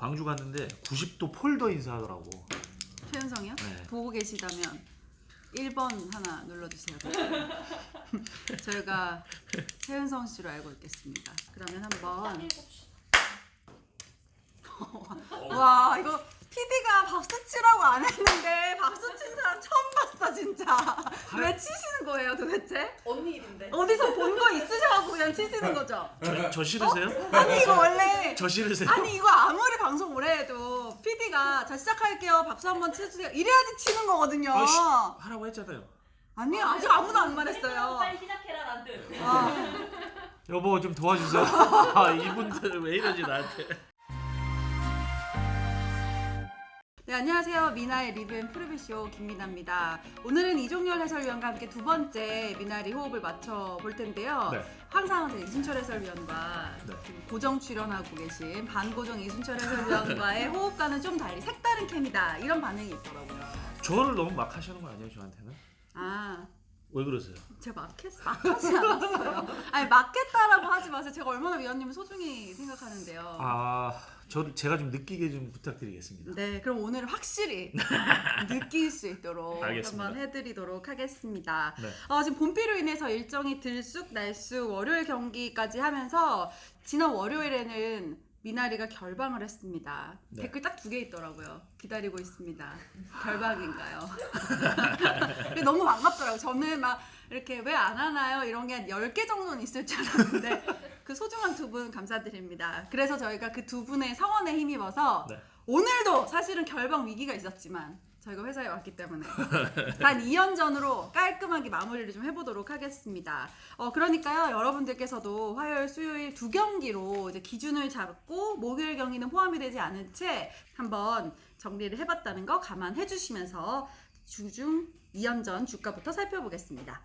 광주 갔는데 90도 폴더 인사하더라고. 최은성이요? 네. 보고 계시다면 1번 하나 눌러주세요. 저희가 최은성 씨로 알고 있겠습니다. 그러면 한번 와 이거 PD가 박수 치라고 안 했는데 박수 친 사람 처음 봤어 진짜. 왜 치시는 거예요 도대체? 언니 일인데. 어디서 본 거 있으셔가지고 그냥 치시는 거죠? 저 싫으세요? 아니 이거 원래 저 싫으세요? 아니 이거 아무리 방송 오래 해도 PD가 자 시작할게요 박수 한번 치주세요 이래야지 치는 거거든요. 아이씨, 하라고 했잖아요. 아니요 아직 아무도 안 말했어요. 빨리 시작해라 란 뜻. 여보 좀 도와주세요. 이분들 왜 이러지 나한테. 네 안녕하세요 미나의 리뷰 프리뷰쇼 김미나입니다. 오늘은 이종열 해설위원과 함께 두 번째 미나리 호흡을 맞춰 볼 텐데요. 네. 항상 이순철 해설위원과 네. 고정 출연하고 계신 반고정 이순철 해설위원과의 호흡과는 좀 달리 색다른 캠이다 이런 반응이 있더라고요. 저를 너무 막 하시는 거 아니에요 저한테는? 아 왜 그러세요? 제가 막하지 않았어요. 아니 막겠다라고 하지 마세요. 제가 얼마나 위원님을 소중히 생각하는데요. 제가 좀 느끼게 좀 부탁드리겠습니다. 네, 그럼 오늘 확실히 느낄 수 있도록 알겠습니다. 한번 해드리도록 하겠습니다. 네. 지금 봄비로 인해서 일정이 들쑥날쑥 월요일 경기까지 하면서 지난 월요일에는 미나리가 결방을 했습니다. 네. 댓글 딱 2개 있더라고요. 기다리고 있습니다. 결방인가요? 너무 반갑더라고요. 저는 막 이렇게 왜 안 하나요? 이런 게 한 10개 정도는 있을 줄 알았는데 그 소중한 두 분 감사드립니다. 그래서 저희가 그 두 분의 성원에 힘입어서 네. 오늘도 사실은 결방 위기가 있었지만 저희가 회사에 왔기 때문에 단 2연전으로 깔끔하게 마무리를 좀 해보도록 하겠습니다. 그러니까요 여러분들께서도 화요일, 수요일 2경기로 이제 기준을 잡고 목요일 경기는 포함이 되지 않은 채 한번 정리를 해봤다는 거 감안해 주시면서 주중 2연전 주가부터 살펴보겠습니다.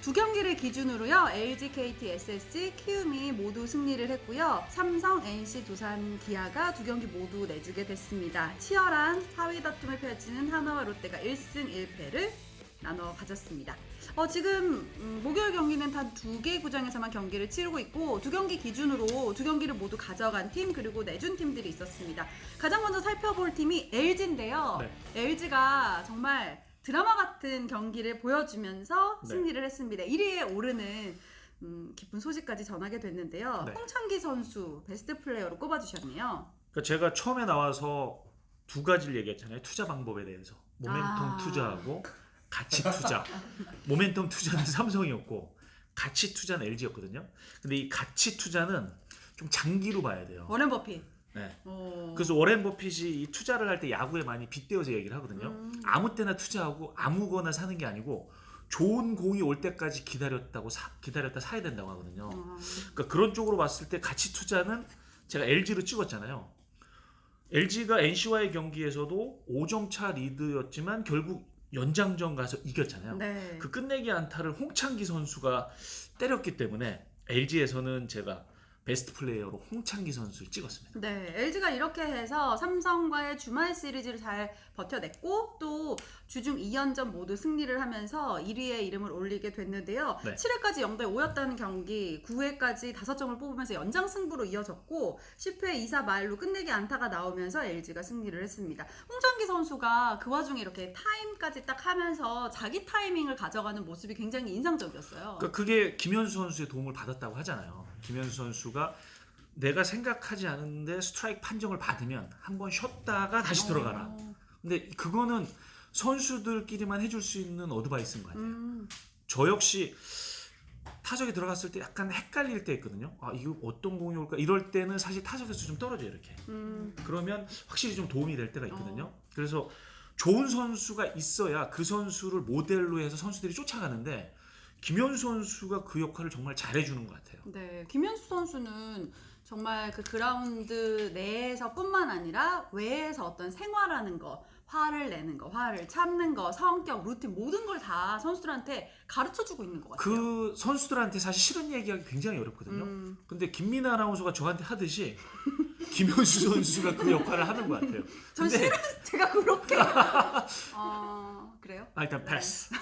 두 경기를 기준으로요. LG, KT, SSG, 키움이 모두 승리를 했고요. 삼성, NC, 두산, 기아가 두 경기 모두 내주게 됐습니다. 치열한 하위 다툼을 펼치는 하나와 롯데가 1승 1패를 나눠 가졌습니다. 지금 목요일 경기는 단 2개 구장에서만 경기를 치르고 있고 두 경기 기준으로 두 경기를 모두 가져간 팀 그리고 내준 팀들이 있었습니다. 가장 먼저 살펴볼 팀이 LG인데요. 네. LG가 정말 드라마 같은 경기를 보여주면서 네. 승리를 했습니다. 1위에 오르는 기쁜 소식까지 전하게 됐는데요. 네. 홍창기 선수 베스트 플레이어로 꼽아주셨네요. 그러니까 제가 처음에 나와서 두 가지를 얘기했잖아요. 투자 방법에 대해서. 모멘텀 투자하고 가치 투자. 모멘텀 투자는 삼성이었고 가치 투자는 LG였거든요. 근데 이 가치 투자는 좀 장기로 봐야 돼요. 워렌 버핏. 네. 오. 그래서 워렌 버핏이 이 투자를 할 때 야구에 많이 빗대어서 얘기를 하거든요. 아무 때나 투자하고 아무거나 사는 게 아니고 좋은 공이 올 때까지 기다렸다 사야 된다고 하거든요. 그러니까 그런 쪽으로 봤을 때 가치 투자는 제가 LG로 찍었잖아요. LG가 NC와의 경기에서도 5점 차 리드였지만 결국 연장전 가서 이겼잖아요. 네. 그 끝내기 안타를 홍창기 선수가 때렸기 때문에 LG에서는 제가 베스트 플레이어로 홍창기 선수를 찍었습니다. 네, LG가 이렇게 해서 삼성과의 주말 시리즈를 잘 버텨냈고 또 주중 2연전 모두 승리를 하면서 1위에 이름을 올리게 됐는데요. 네. 7회까지 0대5였다는 경기 9회까지 5점을 뽑으면서 연장 승부로 이어졌고 10회 2사 말로 끝내기 안타가 나오면서 LG가 승리를 했습니다. 홍창기 선수가 그 와중에 이렇게 타임까지 딱 하면서 자기 타이밍을 가져가는 모습이 굉장히 인상적이었어요. 그러니까 그게 김현수 선수의 도움을 받았다고 하잖아요. 김현수 선수가 내가 생각하지 않은데 스트라이크 판정을 받으면 한번 쉬었다가 다시 들어가라. 근데 그거는 선수들끼리만 해줄 수 있는 어드바이스인 거 아니에요. 저 역시 타석에 들어갔을 때 약간 헷갈릴 때 있거든요. 이거 어떤 공이 올까? 이럴 때는 사실 타석에서 좀 떨어져요 이렇게. 그러면 확실히 좀 도움이 될 때가 있거든요. 그래서 좋은 선수가 있어야 그 선수를 모델로 해서 선수들이 쫓아가는데 김현수 선수가 그 역할을 정말 잘해주는 것 같아요. 네, 김현수 선수는 정말 그 그라운드 내에서뿐만 아니라 외에서 어떤 생활하는 거, 화를 내는 거, 화를 참는 거, 성격, 루틴 모든 걸 다 선수들한테 가르쳐주고 있는 것 같아요. 그 선수들한테 사실 싫은 얘기하기 굉장히 어렵거든요. 근데 김민아 아나운서가 저한테 하듯이 김현수 선수가 그 역할을 하는 것 같아요. 전 근데 싫은 제가 그렇게 그래요? 일단 네. 패스.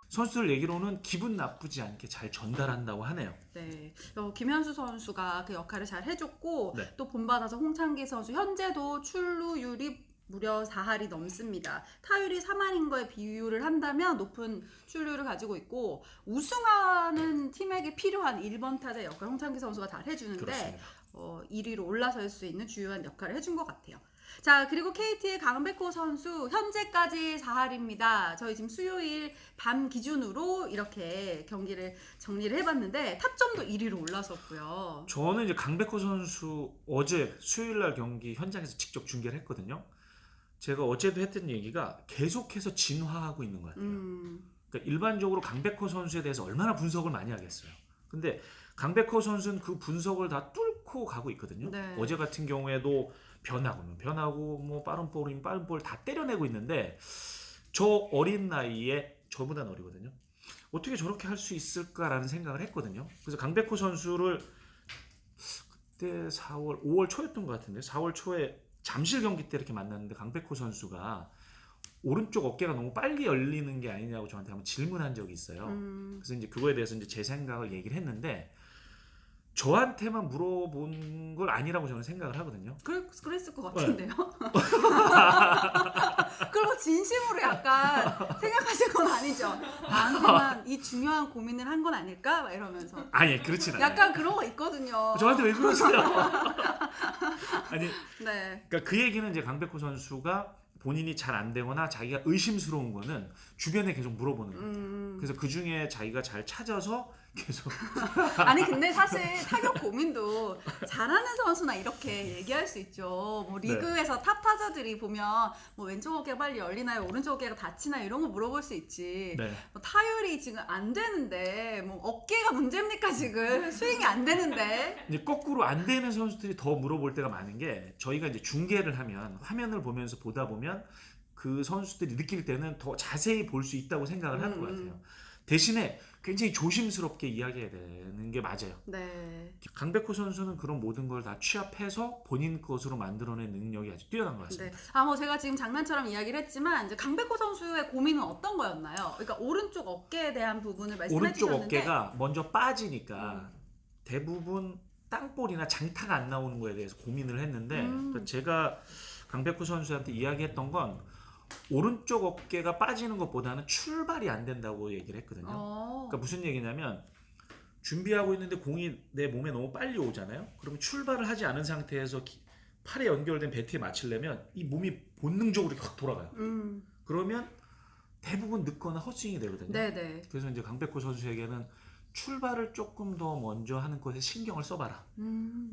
선수들 얘기로는 기분 나쁘지 않게 잘 전달한다고 하네요. 네, 김현수 선수가 그 역할을 잘 해줬고 네. 또 본받아서 홍창기 선수 현재도 출루율이 무려 4할이 넘습니다. 타율이 3할인 거에 비유를 한다면 높은 출루율을 가지고 있고 우승하는 팀에게 필요한 1번 타자 역할 홍창기 선수가 잘 해주는데 그렇습니다. 1위로 올라설 수 있는 주요한 역할을 해준 것 같아요. 자, 그리고 KT의 강백호 선수 현재까지 4할입니다. 저희 지금 수요일 밤 기준으로 이렇게 경기를 정리를 해봤는데 타점도 1위로 올라섰고요. 저는 이제 강백호 선수 어제 수요일 날 경기 현장에서 직접 중계를 했거든요. 제가 어제도 했던 얘기가 계속해서 진화하고 있는 것 같아요. 그러니까 일반적으로 강백호 선수에 대해서 얼마나 분석을 많이 하겠어요. 근데 강백호 선수는 그 분석을 다 뚫고 가고 있거든요. 네. 어제 같은 경우에도 변하고 뭐 빠른 볼이면 빠른 볼 다 때려내고 있는데 저 어린 나이에 저보다는 어리거든요. 어떻게 저렇게 할 수 있을까라는 생각을 했거든요. 그래서 강백호 선수를 그때 5월 초였던 것 같은데 4월 초에 잠실 경기 때 이렇게 만났는데 강백호 선수가 오른쪽 어깨가 너무 빨리 열리는 게 아니냐고 저한테 한번 질문한 적이 있어요. 그래서 이제 그거에 대해서 이제 제 생각을 얘기를 했는데 저한테만 물어본 걸 아니라고 저는 생각을 하거든요. 그랬을 것 같은데요. 그리고 진심으로 약간 생각하신 건 아니죠. 나한테만 이 중요한 고민을 한 건 아닐까? 막 이러면서. 아니 그렇진 않아요. 약간 그런 거 있거든요. 저한테 왜 그러세요? 아니 네. 그러니까 그 얘기는 이제 강백호 선수가 본인이 잘 안 되거나 자기가 의심스러운 거는 주변에 계속 물어보는 거예요. 그래서 그 중에 자기가 잘 찾아서 계속 아니 근데 사실 타격 고민도 잘하는 선수나 이렇게 얘기할 수 있죠. 뭐 리그에서 탑 타자들이 보면 뭐 왼쪽 어깨가 빨리 열리나요, 오른쪽 어깨가 다치나요 이런 거 물어볼 수 있지. 네. 뭐 타율이 지금 안 되는데 뭐 어깨가 문제입니까 지금 스윙이 안 되는데. 이제 거꾸로 안 되는 선수들이 더 물어볼 때가 많은 게 저희가 이제 중계를 하면 화면을 보면서 보다 보면 그 선수들이 느낄 때는 더 자세히 볼 수 있다고 생각을 하는 것 같아요. 대신에 굉장히 조심스럽게 이야기해야 되는 게 맞아요. 네. 강백호 선수는 그런 모든 걸 다 취합해서 본인 것으로 만들어낸 능력이 아주 뛰어난 것 같습니다. 네. 뭐 제가 지금 장난처럼 이야기를 했지만 이제 강백호 선수의 고민은 어떤 거였나요? 그러니까 오른쪽 어깨에 대한 부분을 말씀해 오른쪽 주셨는데 어깨가 먼저 빠지니까 대부분 땅볼이나 장타가 안 나오는 거에 대해서 고민을 했는데 그러니까 제가 강백호 선수한테 이야기했던 건 오른쪽 어깨가 빠지는 것보다는 출발이 안 된다고 얘기를 했거든요. 그러니까 무슨 얘기냐면 준비하고 있는데 공이 내 몸에 너무 빨리 오잖아요. 그러면 출발을 하지 않은 상태에서 팔에 연결된 배트에 맞추려면 이 몸이 본능적으로 확 돌아가요. 그러면 대부분 늦거나 헛스윙이 되거든요. 네네. 그래서 이제 강백호 선수에게는 출발을 조금 더 먼저 하는 것에 신경을 써봐라.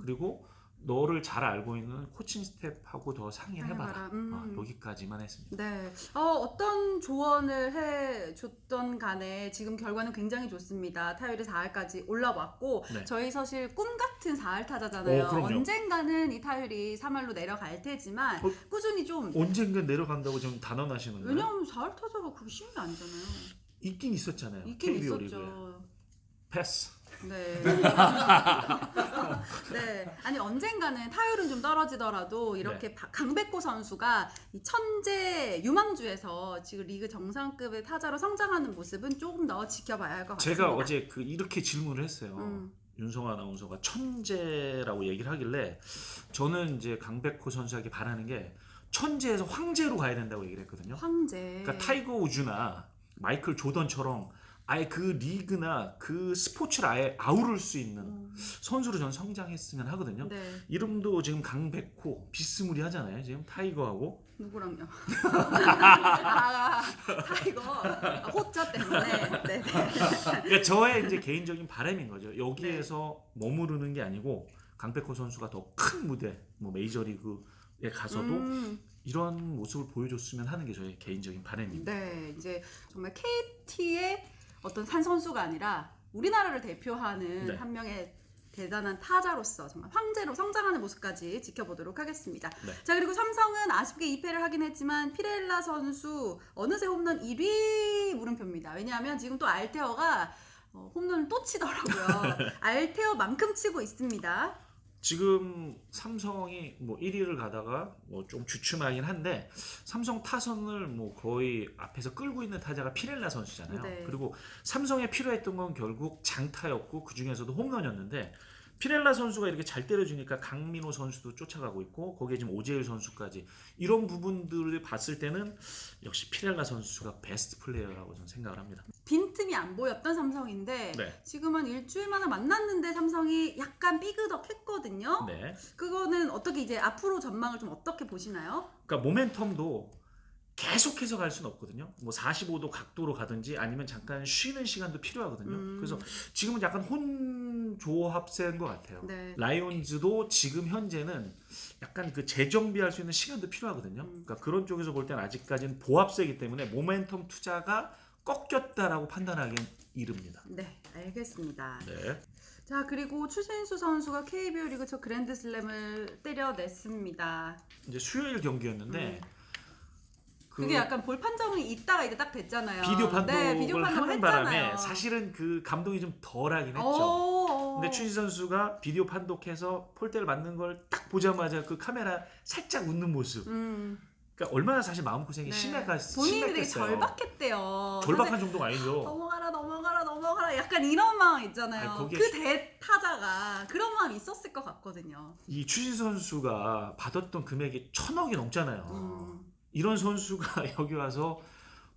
그리고 너를 잘 알고 있는 코칭 스태프하고 더 상의를 해봐라. 여기까지만 했습니다. 네. 어떤 조언을 해줬던 간에 지금 결과는 굉장히 좋습니다. 타율이 4할까지 올라왔고 네. 저희 사실 꿈 같은 4할 타자잖아요. 그럼요. 언젠가는 이 타율이 3할로 내려갈 테지만 꾸준히 좀 언젠간 내려간다고 좀 단언하시는 거예요? 왜냐하면 4할 타자가 그렇게 쉬운 게 아니잖아요. 있긴 있었잖아요. 있긴 KBO 리그에. 있었죠. 패스. 네. 네. 아니 언젠가는 타율은 좀 떨어지더라도 이렇게 강백호 선수가 이 천재 유망주에서 지금 리그 정상급의 타자로 성장하는 모습은 조금 더 지켜봐야 할 것 같습니다. 제가 어제 이렇게 질문을 했어요. 윤성 아나운서가 천재라고 얘기를 하길래 저는 이제 강백호 선수에게 바라는 게 천재에서 황제로 가야 된다고 얘기를 했거든요. 황제. 그러니까 타이거 우즈나 마이클 조던처럼 아예 그 리그나 그 스포츠를 아예 아우를 수 있는 선수로 전 성장했으면 하거든요. 네. 이름도 지금 강백호 비스무리하잖아요. 지금 타이거하고. 누구랑요? 타이거 호처 때문에. 네. 그러니까 저의 이제 개인적인 바람인 거죠. 여기에서 머무르는 게 아니고 강백호 선수가 더 큰 무대, 뭐 메이저리그에 가서도 이런 모습을 보여줬으면 하는 게 저의 개인적인 바람입니다. 네, 이제 정말 KT의 어떤 한 선수가 아니라 우리나라를 대표하는 한 명의 대단한 타자로서 정말 황제로 성장하는 모습까지 지켜보도록 하겠습니다. 네. 자, 그리고 삼성은 아쉽게 2패를 하긴 했지만 피렐라 선수 어느새 홈런 1위 물음표입니다. 왜냐하면 지금 또 알테어가 홈런을 또 치더라고요. 알테어만큼 치고 있습니다. 지금 삼성이 뭐 1위를 가다가 뭐 좀 주춤하긴 한데 삼성 타선을 뭐 거의 앞에서 끌고 있는 타자가 피렐라 선수잖아요. 네. 그리고 삼성에 필요했던 건 결국 장타였고 그 중에서도 홈런이었는데 피렐라 선수가 이렇게 잘 때려주니까 강민호 선수도 쫓아가고 있고 거기에 지금 오재일 선수까지 이런 부분들을 봤을 때는 역시 피렐라 선수가 베스트 플레이어라고 저는 생각을 합니다. 빈틈이 안 보였던 삼성인데 네. 지금은 일주일 만에 만났는데 삼성이 약간 삐그덕했거든요. 네. 그거는 어떻게 이제 앞으로 전망을 좀 어떻게 보시나요? 그러니까 모멘텀도 계속해서 갈 수는 없거든요. 뭐 45도 각도로 가든지 아니면 잠깐 쉬는 시간도 필요하거든요. 그래서 지금은 약간 혼조합세인 것 같아요. 네. 라이온즈도 지금 현재는 약간 그 재정비할 수 있는 시간도 필요하거든요. 그러니까 그런 쪽에서 볼 때는 아직까지는 보합세이기 때문에 모멘텀 투자가 꺾였다라고 판단하기엔 이릅니다. 네, 알겠습니다. 네. 자, 그리고 추신수 선수가 KBO 리그 첫 그랜드슬램을 때려냈습니다. 이제 수요일 경기였는데 그게 약간 볼 판정이 있다가 이제 딱 됐잖아요. 비디오 판독을 네, 비디오 판독을 하는 바람에 했잖아요. 사실은 그 감동이 좀 덜하긴 했죠. 오. 근데 추신 선수가 비디오 판독해서 폴대를 맞는 걸 딱 보자마자 그 카메라 살짝 웃는 모습. 그러니까 얼마나 사실 마음고생이 심했겠어요. 본인이 되게 절박했대요. 절박한 정도가 아니죠. 넘어가라 넘어가라 넘어가라 약간 이런 마음 있잖아요. 아니, 거기에 그 대타자가 그런 마음이 있었을 것 같거든요. 이 추신 선수가 받았던 금액이 1,000억이 넘잖아요. 이런 선수가 여기 와서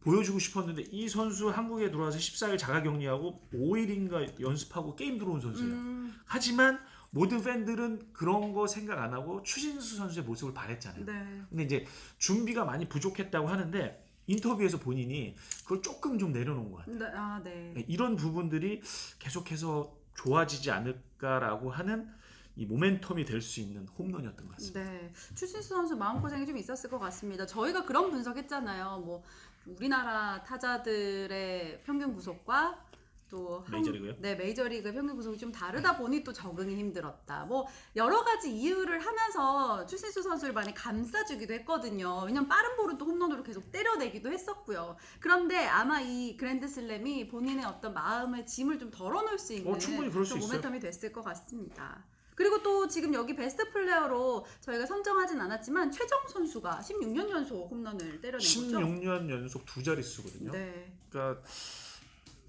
보여주고 싶었는데 이 선수 한국에 들어와서 14일 자가격리하고 5일인가 연습하고 게임 들어온 선수예요. 하지만 모든 팬들은 그런 거 생각 안 하고 추신수 선수의 모습을 바랬잖아요. 네. 근데 이제 준비가 많이 부족했다고 하는데 인터뷰에서 본인이 그걸 조금 좀 내려놓은 것 같아요. 네. 아, 네. 이런 부분들이 계속해서 좋아지지 않을까라고 하는 이 모멘텀이 될 수 있는 홈런이었던 것 같습니다. 네. 추신수 선수 마음고생이 좀 있었을 것 같습니다. 저희가 그런 분석했잖아요. 뭐 우리나라 타자들의 평균 구속과 또 메이저리그요? 네, 메이저리그 평균 구속이 좀 다르다 보니 또 적응이 힘들었다. 뭐 여러 가지 이유를 하면서 추신수 선수를 많이 감싸주기도 했거든요. 왜냐면 빠른 볼은 또 홈런으로 계속 때려내기도 했었고요. 그런데 아마 이 그랜드슬램이 본인의 어떤 마음의 짐을 좀 덜어놓을 수 있는 충분히 그럴 수 있어요. 모멘텀이 됐을 것 같습니다. 그리고 또 지금 여기 베스트 플레이어로 저희가 선정하진 않았지만 최정 선수가 16년 연속 홈런을 때려낸 거죠. 16년 연속 두 자릿수거든요. 네. 그러니까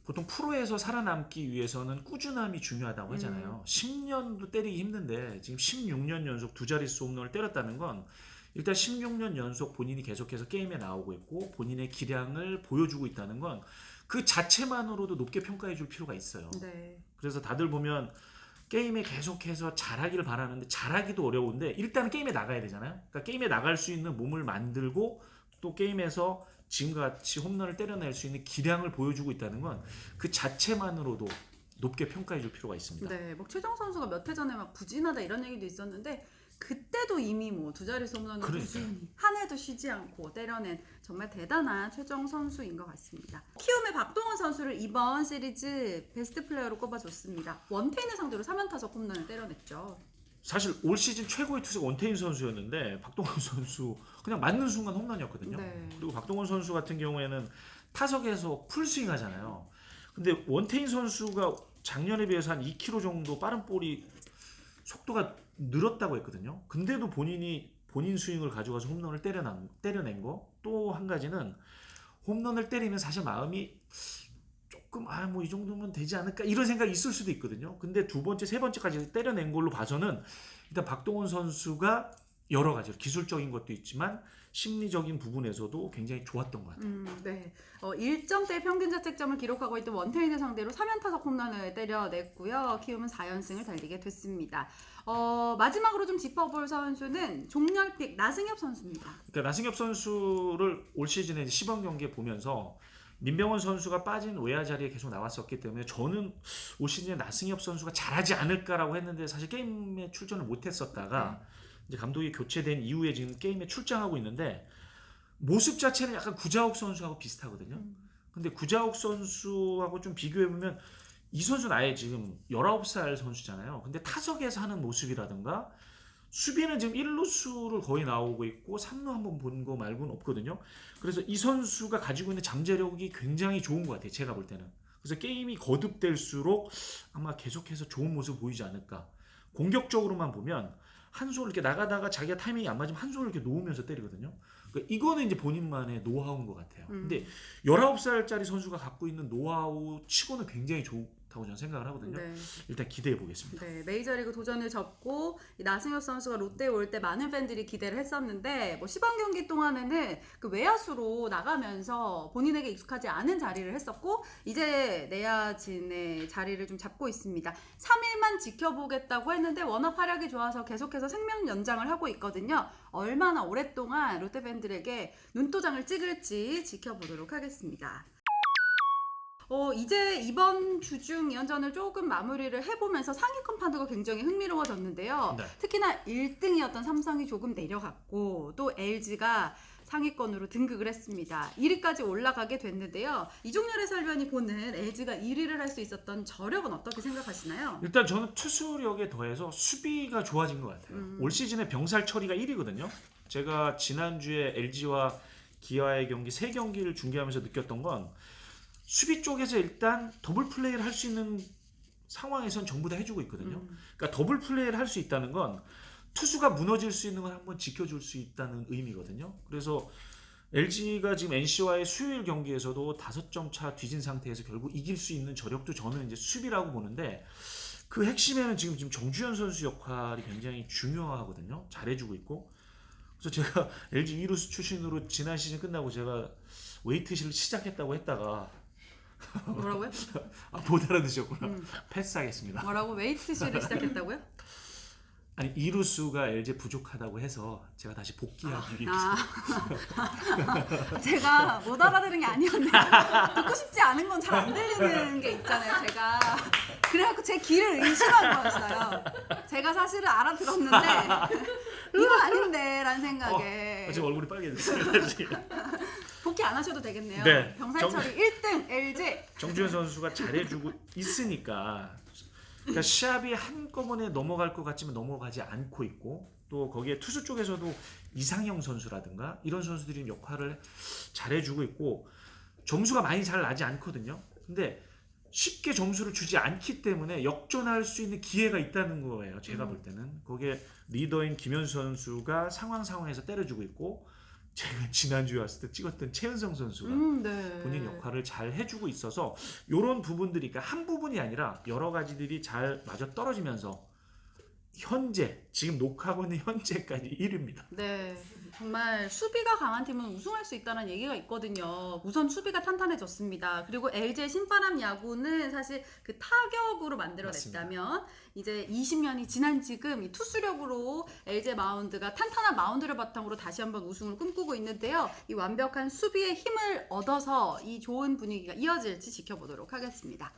보통 프로에서 살아남기 위해서는 꾸준함이 중요하다고 하잖아요. 10년도 때리기 힘든데 지금 16년 연속 두 자릿수 홈런을 때렸다는 건 일단 16년 연속 본인이 계속해서 게임에 나오고 있고 본인의 기량을 보여주고 있다는 건 그 자체만으로도 높게 평가해 줄 필요가 있어요. 네. 그래서 다들 보면 게임에 계속해서 잘하기를 바라는데 잘하기도 어려운데 일단은 게임에 나가야 되잖아요. 그러니까 게임에 나갈 수 있는 몸을 만들고 또 게임에서 지금과 같이 홈런을 때려낼 수 있는 기량을 보여주고 있다는 건 그 자체만으로도 높게 평가해 줄 필요가 있습니다. 네, 뭐 최정 선수가 몇 해 전에 막 부진하다 이런 얘기도 있었는데 그때도 이미 뭐 두 자릿수 홈런을 꾸준히 한 해도 쉬지 않고 때려낸 정말 대단한 최정 선수인 것 같습니다. 키움의 박동원 선수를 이번 시리즈 베스트 플레이어로 꼽아줬습니다. 원태인을 상대로 3연타석 홈런을 때려냈죠. 사실 올 시즌 최고의 투수가 원태인 선수였는데 박동원 선수 그냥 맞는 순간 홈런이었거든요. 네. 그리고 박동원 선수 같은 경우에는 타석에서 풀스윙 하잖아요. 근데 원태인 선수가 작년에 비해서 한 2km 정도 빠른 볼이 속도가 늘었다고 했거든요. 근데도 본인 스윙을 가져가서 홈런을 때려낸 거. 또 한 가지는 홈런을 때리면 사실 마음이 조금 뭐 이 정도면 되지 않을까 이런 생각이 있을 수도 있거든요. 근데 두 번째, 세 번째까지 때려낸 걸로 봐서는 일단 박동원 선수가 여러 가지 기술적인 것도 있지만 심리적인 부분에서도 굉장히 좋았던 것 같아요. 네. 1점대 평균 자책점을 기록하고 있던 원태인을 상대로 3연타석 홈런을 때려냈고요. 키움은 4연승을 달리게 됐습니다. 마지막으로 좀 짚어볼 선수는 종렬픽 나승엽 선수입니다. 그러니까 나승엽 선수를 올 시즌에 시범 경기에 보면서 민병헌 선수가 빠진 외야 자리에 계속 나왔었기 때문에 저는 올 시즌에 나승엽 선수가 잘하지 않을까라고 했는데 사실 게임에 출전을 못했었다가 이제 감독이 교체된 이후에 지금 게임에 출장하고 있는데 모습 자체는 약간 구자욱 선수하고 비슷하거든요. 근데 구자욱 선수하고 좀 비교해보면 이 선수는 아예 지금 19살 선수잖아요. 근데 타석에서 하는 모습이라든가 수비는 지금 1루수를 거의 나오고 있고 3루 한번 본 거 말고는 없거든요. 그래서 이 선수가 가지고 있는 잠재력이 굉장히 좋은 것 같아요. 제가 볼 때는. 그래서 게임이 거듭될수록 아마 계속해서 좋은 모습을 보이지 않을까. 공격적으로만 보면 한 손을 이렇게 나가다가 자기가 타이밍이 안 맞으면 한 손을 이렇게 놓으면서 때리거든요. 그러니까 이거는 이제 본인만의 노하우인 것 같아요. 근데 19살짜리 선수가 갖고 있는 노하우 치고는 굉장히 좋다고 저는 생각을 하거든요. 네. 일단 기대해 보겠습니다. 네, 메이저리그 도전을 접고 이 나승엽 선수가 롯데에 올 때 많은 팬들이 기대를 했었는데 뭐 시범 경기 동안에는 그 외야수로 나가면서 본인에게 익숙하지 않은 자리를 했었고 이제 내야진의 자리를 좀 잡고 있습니다. 3일만 지켜보겠다고 했는데 워낙 활약이 좋아서 계속해서 생명 연장을 하고 있거든요. 얼마나 오랫동안 롯데 팬들에게 눈도장을 찍을지 지켜보도록 하겠습니다. 이제 이번 주중 2연전을 조금 마무리를 해보면서 상위권 판도가 굉장히 흥미로워졌는데요. 네. 특히나 1등이었던 삼성이 조금 내려갔고 또 LG가 상위권으로 등극을 했습니다. 1위까지 올라가게 됐는데요. 이종렬 해설위원이 보는 LG가 1위를 할 수 있었던 저력은 어떻게 생각하시나요? 일단 저는 투수력에 더해서 수비가 좋아진 것 같아요. 올 시즌에 병살 처리가 1위거든요. 제가 지난주에 LG와 기아의 경기 3경기를 중계하면서 느꼈던 건 수비 쪽에서 일단 더블 플레이를 할 수 있는 상황에선 전부 다 해주고 있거든요. 그러니까 더블 플레이를 할 수 있다는 건 투수가 무너질 수 있는 걸 한번 지켜줄 수 있다는 의미거든요. 그래서 LG가 지금 NC와의 수요일 경기에서도 5점 차 뒤진 상태에서 결국 이길 수 있는 저력도 저는 이제 수비라고 보는데 그 핵심에는 지금 정주현 선수 역할이 굉장히 중요하거든요. 잘해주고 있고. 그래서 제가 LG 이루수 출신으로 지난 시즌 끝나고 제가 웨이트실을 시작했다고 했다가 뭐라고요? 못 알아듣으셨구나. 패스하겠습니다. 뭐라고? 웨이트실을 시작했다고요? 아니 이루수가 LG 부족하다고 해서 제가 다시 복귀하기 위해서. 제가 못 알아들은 게 아니었네요. 듣고 싶지 않은 건 잘 안 들리는 게 있잖아요. 제가 그래갖고 제 귀를 의심한 거였어요. 제가 사실은 알아들었는데 이거 아닌데 라는 생각에 지금 얼굴이 빨개졌어요. 다시. 복귀 안 하셔도 되겠네요. 네. 병살처리 1등 LG. 정주현 선수가 잘해주고 있으니까 그러니까 시합이 한꺼번에 넘어갈 것 같지만 넘어가지 않고 있고 또 거기에 투수 쪽에서도 이상형 선수라든가 이런 선수들이 역할을 잘해주고 있고 점수가 많이 잘 나지 않거든요. 근데 쉽게 점수를 주지 않기 때문에 역전할 수 있는 기회가 있다는 거예요. 제가 볼 때는 거기에 리더인 김현수 선수가 상황에서 때려주고 있고 제가 지난주에 왔을 때 찍었던 최은성 선수가 네. 본인 역할을 잘 해주고 있어서 이런 부분들이 그러니까 한 부분이 아니라 여러 가지들이 잘 맞아 떨어지면서 현재 지금 녹화하고 있는 현재까지 1위입니다. 네, 정말 수비가 강한 팀은 우승할 수 있다는 얘기가 있거든요. 우선 수비가 탄탄해졌습니다. 그리고 LG의 신바람 야구는 사실 그 타격으로 만들어냈다면 이제 20년이 지난 지금 이 투수력으로 LG 마운드가 탄탄한 마운드를 바탕으로 다시 한번 우승을 꿈꾸고 있는데요. 이 완벽한 수비의 힘을 얻어서 이 좋은 분위기가 이어질지 지켜보도록 하겠습니다.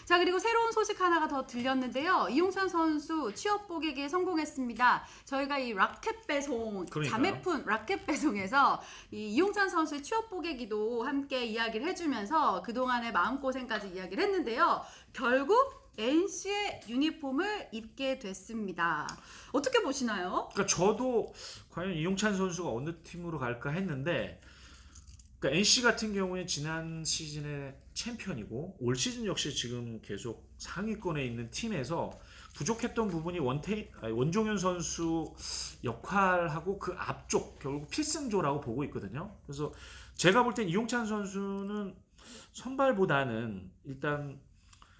자, 그리고 새로운 소식 하나가 더 들렸는데요. 이용찬 선수 취업 보객에 성공했습니다. 저희가 이 라켓 배송, 그러니까요. 자매푼 라켓 배송에서 이 이용찬 선수의 취업 보객이도 함께 이야기를 해주면서 그동안의 마음고생까지 이야기를 했는데요. 결국 NC의 유니폼을 입게 됐습니다. 어떻게 보시나요? 그러니까 저도 과연 이용찬 선수가 어느 팀으로 갈까 했는데 그러니까 NC 같은 경우에 지난 시즌의 챔피언이고 올 시즌 역시 지금 계속 상위권에 있는 팀에서 부족했던 부분이 원종현 선수 역할하고 그 앞쪽 결국 필승조라고 보고 있거든요. 그래서 제가 볼 땐 이용찬 선수는 선발보다는 일단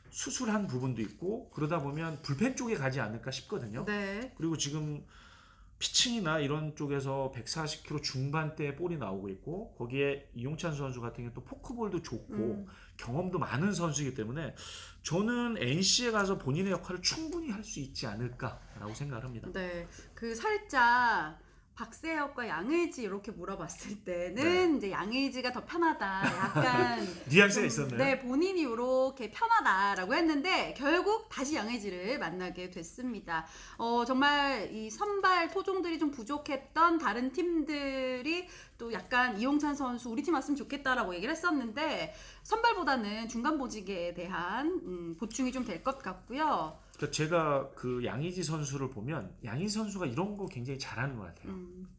수술한 부분도 있고 그러다 보면 불펜 쪽에 가지 않을까 싶거든요. 네. 그리고 지금 피칭이나 이런 쪽에서 140km 중반대에 볼이 나오고 있고 거기에 이용찬 선수 같은 경우 또 포크볼도 좋고 경험도 많은 선수이기 때문에 저는 NC에 가서 본인의 역할을 충분히 할 수 있지 않을까라고 생각을 합니다. 네, 그 살짝 박세혁과 양의지 이렇게 물어봤을 때는 이제 양의지가 더 편하다. 약간 뉘앙스가 있었나요? 네, 본인이 이렇게 편하다라고 했는데 결국 다시 양의지를 만나게 됐습니다. 정말 이 선발 토종들이 좀 부족했던 다른 팀들이 또 약간 이용찬 선수 우리 팀 왔으면 좋겠다라고 얘기를 했었는데 선발보다는 중간 보직에 대한 보충이 좀 될 것 같고요. 그러니까 제가 그 양의지 선수를 보면 양의지 선수가 이런 거 굉장히 잘하는 것 같아요.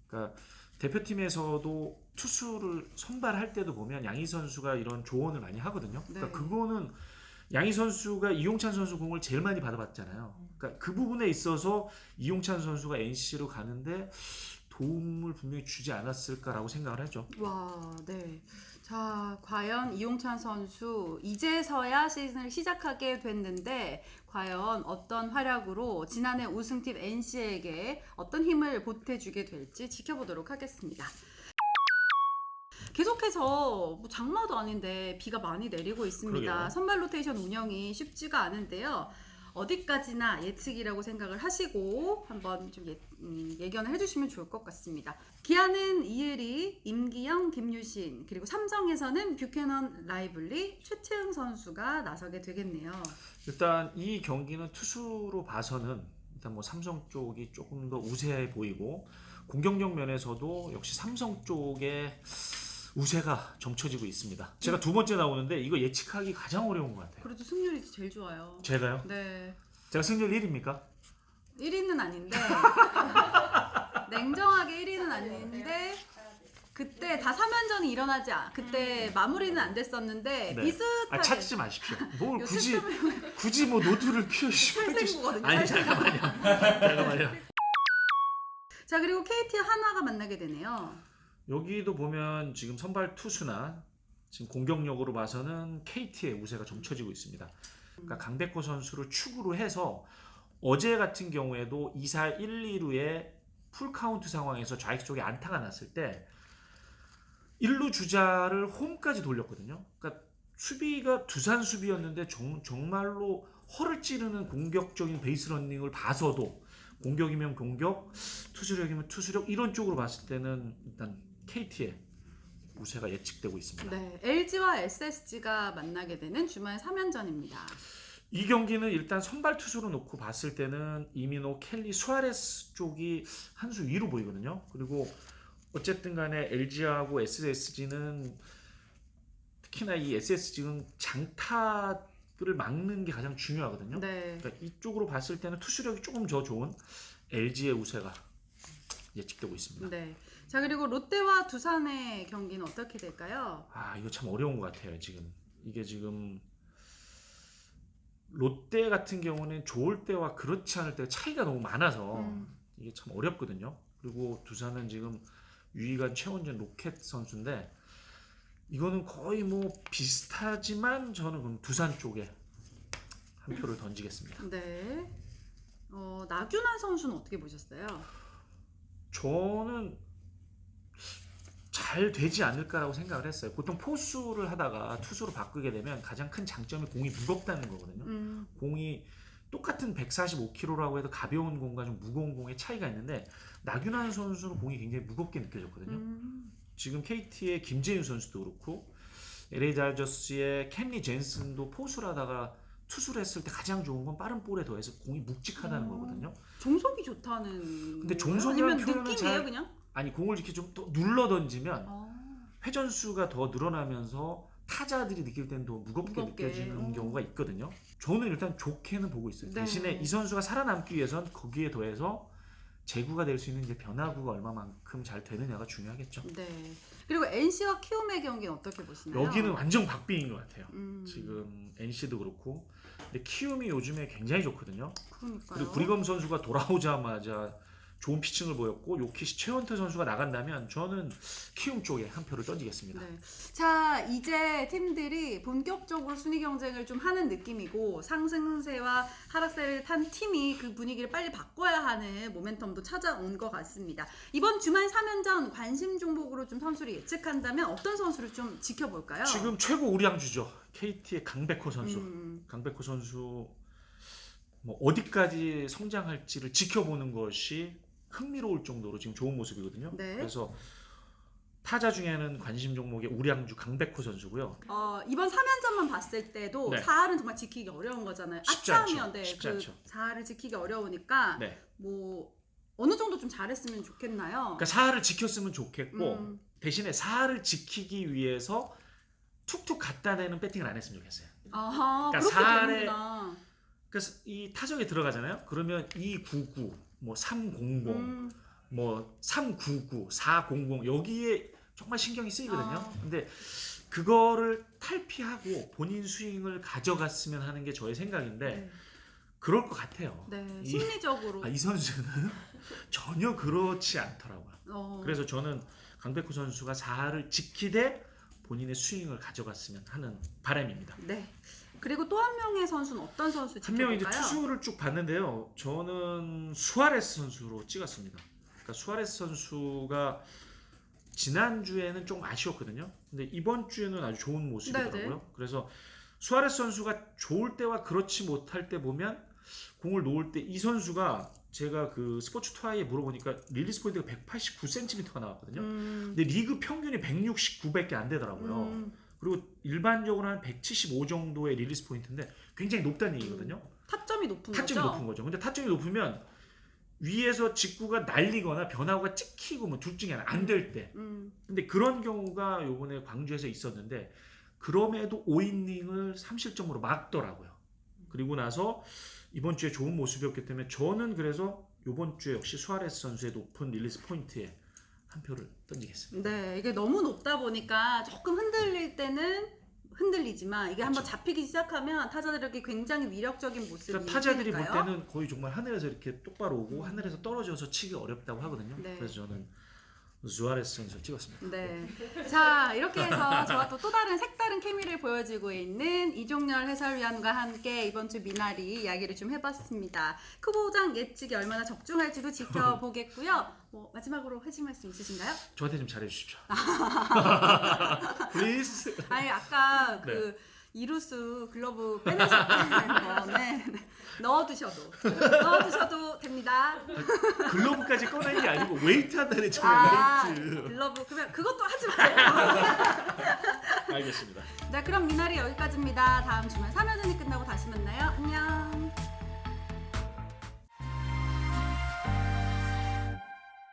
그러니까 대표팀에서도 투수를 선발할 때도 보면 양의지 선수가 이런 조언을 많이 하거든요. 그러니까 네. 그거는 양희 선수가 이용찬 선수 공을 제일 많이 받아봤잖아요. 그러니까 그 부분에 있어서 이용찬 선수가 NC로 가는데 도움을 분명히 주지 않았을까라고 생각을 하죠. 와, 네. 자, 과연 이용찬 선수 이제서야 시즌을 시작하게 됐는데 과연 어떤 활약으로 지난해 우승팀 NC에게 어떤 힘을 보태주게 될지 지켜보도록 하겠습니다. 계속해서 뭐 장마도 아닌데 비가 많이 내리고 있습니다. 그러게요. 선발 로테이션 운영이 쉽지가 않은데요. 어디까지나 예측이라고 생각을 하시고 한번 좀 예견을 해주시면 좋을 것 같습니다. 기아는 이의리, 임기영, 김유신, 그리고 삼성에서는 뷰캐넌 라이블리, 최채흥 선수가 나서게 되겠네요. 일단 이 경기는 투수로 봐서는 일단 뭐 삼성 쪽이 조금 더 우세해 보이고 공격력 면에서도 역시 삼성 쪽에 우세가 점쳐지고 있습니다. 제가 두 번째 나오는데 이거 예측하기 가장 어려운 것 같아요. 그래도 승률이 제일 좋아요. 제가요? 네. 제가 승률 1위입니까? 1위는 아닌데 냉정하게 1위는 아닌데 그때 다 3연전이 일어나지 그때 마무리는 안 됐었는데 네. 비슷하게 찾지 마십시오. 뭘 요 굳이 뭐 노트를 피우시면 살생부거든요. 아니 잠깐만요. 자, 그리고 KT 한화가 만나게 되네요. 여기도 보면 지금 선발 투수나 지금 공격력으로 봐서는 KT의 우세가 점쳐지고 있습니다. 그러니까 강백호 선수를 축으로 해서 어제 같은 경우에도 2사 1, 2루의 풀카운트 상황에서 좌익수 쪽에 안타가 났을 때 1루 주자를 홈까지 돌렸거든요. 그러니까 수비가 두산 수비였는데 정말로 허를 찌르는 공격적인 베이스 러닝을 봐서도 공격이면 공격, 투수력이면 투수력 이런 쪽으로 봤을 때는 일단 KT의 우세가 예측되고 있습니다. 네, LG와 SSG가 만나게 되는 주말 3연전입니다. 이 경기는 일단 선발 투수로 놓고 봤을 때는 이민호, 켈리, 수아레스 쪽이 한 수 위로 보이거든요. 그리고 어쨌든 간에 LG하고 SSG는 특히나 이 SSG는 장타를 막는 게 가장 중요하거든요. 네. 그러니까 이쪽으로 봤을 때는 투수력이 조금 더 좋은 LG의 우세가 예측되고 있습니다. 네. 자, 그리고 롯데와 두산의 경기는 어떻게 될까요? 이거 참 어려운 것 같아요. 지금 이게 지금 롯데 같은 경우는 좋을 때와 그렇지 않을 때 차이가 너무 많아서 이게 참 어렵거든요. 그리고 두산은 지금 유이관, 최원준, 로켓 선수인데 이거는 거의 뭐 비슷하지만 저는 그럼 두산 쪽에 한 표를 던지겠습니다. 네. 나균환 선수는 어떻게 보셨어요? 저는 잘 되지 않을까라고 생각을 했어요. 보통 포수를 하다가 투수로 바꾸게 되면 가장 큰 장점이 공이 무겁다는 거거든요. 공이 똑같은 145kg라고 해도 가벼운 공과 좀 무거운 공의 차이가 있는데 나균환 선수는 공이 굉장히 무겁게 느껴졌거든요. 지금 KT의 김재윤 선수도 그렇고 LA 다저스의 켄리 젠슨도 포수를 하다가 투수를 했을 때 가장 좋은 건 빠른 볼에 더해서 공이 묵직하다는 거거든요. 종속이 좋다는 근데 거예요? 종속이라는 아니면 표현은 느낌이에요 그냥? 아니 공을 이렇게 좀 또 눌러 던지면 회전수가 더 늘어나면서 타자들이 느낄 때는 더 무겁게 느껴지는 경우가 있거든요. 저는 일단 좋게는 보고 있어요. 네. 대신에 이 선수가 살아남기 위해선 거기에 더해서 제구가 될 수 있는 이제 변화구가 얼마만큼 잘 되느냐가 중요하겠죠. 네. 그리고 NC와 키움의 경기는 어떻게 보시나요? 여기는 완전 박빙인 것 같아요. 음. 지금 NC도 그렇고 근데 키움이 요즘에 굉장히 좋거든요. 그러니까요. 그리고 브리검 선수가 돌아오자마자 좋은 피칭을 보였고 요키시 최원태 선수가 나간다면 저는 키움 쪽에 한 표를 던지겠습니다. 네. 자, 이제 팀들이 본격적으로 순위 경쟁을 좀 하는 느낌이고 상승세와 하락세를 탄 팀이 그 분위기를 빨리 바꿔야 하는 모멘텀도 찾아온 것 같습니다. 이번 주말 3연전 관심 종목으로 좀 선수를 예측한다면 어떤 선수를 좀 지켜볼까요? 지금 최고 우량주죠. KT의 강백호 선수. 강백호 선수 뭐 어디까지 성장할지를 지켜보는 것이 흥미로울 정도로 지금 좋은 모습이거든요. 네. 그래서 타자 중에는 관심 종목의 우량주 강백호 선수고요. 이번 3연전만 봤을 때도 네. 4할은 정말 지키기 어려운 거잖아요. 쉽지 아차하면 않죠. 쉽지 그 않죠. 4할을 지키기 어려우니까 네. 뭐 어느 정도 좀 잘했으면 좋겠나요? 그러니까 4할을 지켰으면 좋겠고 음. 대신에 4할을 지키기 위해서 툭툭 갖다 대는 배팅을 안 했으면 좋겠어요. 아하, 그러니까 그렇게 4할에 되는구나. 그래서 이 타석에 들어가잖아요. 그러면 299, 뭐 300, 뭐 399, 400 여기에 정말 신경이 쓰이거든요. 근데 그거를 탈피하고 본인 스윙을 가져갔으면 하는 게 저의 생각인데 그럴 것 같아요. 네, 심리적으로. 이 선수는 전혀 그렇지 않더라고요. 그래서 저는 강백호 선수가 4할을 지키되 본인의 스윙을 가져갔으면 하는 바람입니다. 네. 그리고 또 한 명의 선수는 어떤 선수 한 명이 이제 지켜볼까요? 투수를 쭉 봤는데요. 저는 수아레스 선수로 찍었습니다. 그러니까 수아레스 선수가 지난주에는 좀 아쉬웠거든요. 근데 이번 주에는 아주 좋은 모습이더라고요. 네네. 그래서 수아레스 선수가 좋을 때와 그렇지 못할 때 보면 공을 놓을 때 이 선수가 제가 그 스포츠 투아이에 물어보니까 릴리스 포인트가 189cm가 나왔거든요. 근데 리그 평균이 169밖에 안 되더라고요. 그리고 일반적으로 한 175 정도의 릴리스 포인트인데 굉장히 높다는 얘기거든요. 타점이 높은 타점이 거죠? 높은 거죠. 근데 타점이 높으면 위에서 직구가 날리거나 변화구가 찍히고 뭐 둘 중에 하나 안 될 때. 근데 그런 경우가 요번에 광주에서 있었는데 그럼에도 5이닝을 3실점으로 막더라고요. 그리고 나서 이번 주에 좋은 모습이었기 때문에 저는 그래서 이번 주에 역시 수아레스 선수의 높은 릴리스 포인트에 한 표를 던지겠습니다. 네, 이게 너무 높다 보니까 조금 흔들릴 때는 흔들리지만 이게 한번 잡히기 시작하면 타자들에게 굉장히 위력적인 모습이 그러니까 타자들이 볼 보이니까요. 때는 거의 정말 하늘에서 이렇게 똑바로 오고 하늘에서 떨어져서 치기 어렵다고 하거든요. 네. 그래서 저는 수아레스 선수를 찍었습니다. 네. 자, 이렇게 해서 저와 또 다른 색다른 케미를 보여주고 있는 이종렬 해설위원과 함께 이번 주 미나리 이야기를 좀 해봤습니다. 후보장 예측이 얼마나 적중할지도 지켜보겠고요. 뭐 마지막으로 하실 말씀 있으신가요? 저한테 좀 잘해주십시오. Please. 아니 아까 네. 그 이루스 글러브 빼내셨다는 거는 넣어두셔도 됩니다. 글러브까지 꺼낸 게 아니고 웨이트 한다는 했잖아요. 웨이트. 글러브 그러면 그것도 하지 마세요. 알겠습니다. 네, 그럼 미나리 여기까지입니다. 다음 주면 3회전이 끝나고 다시 만나요. 안녕.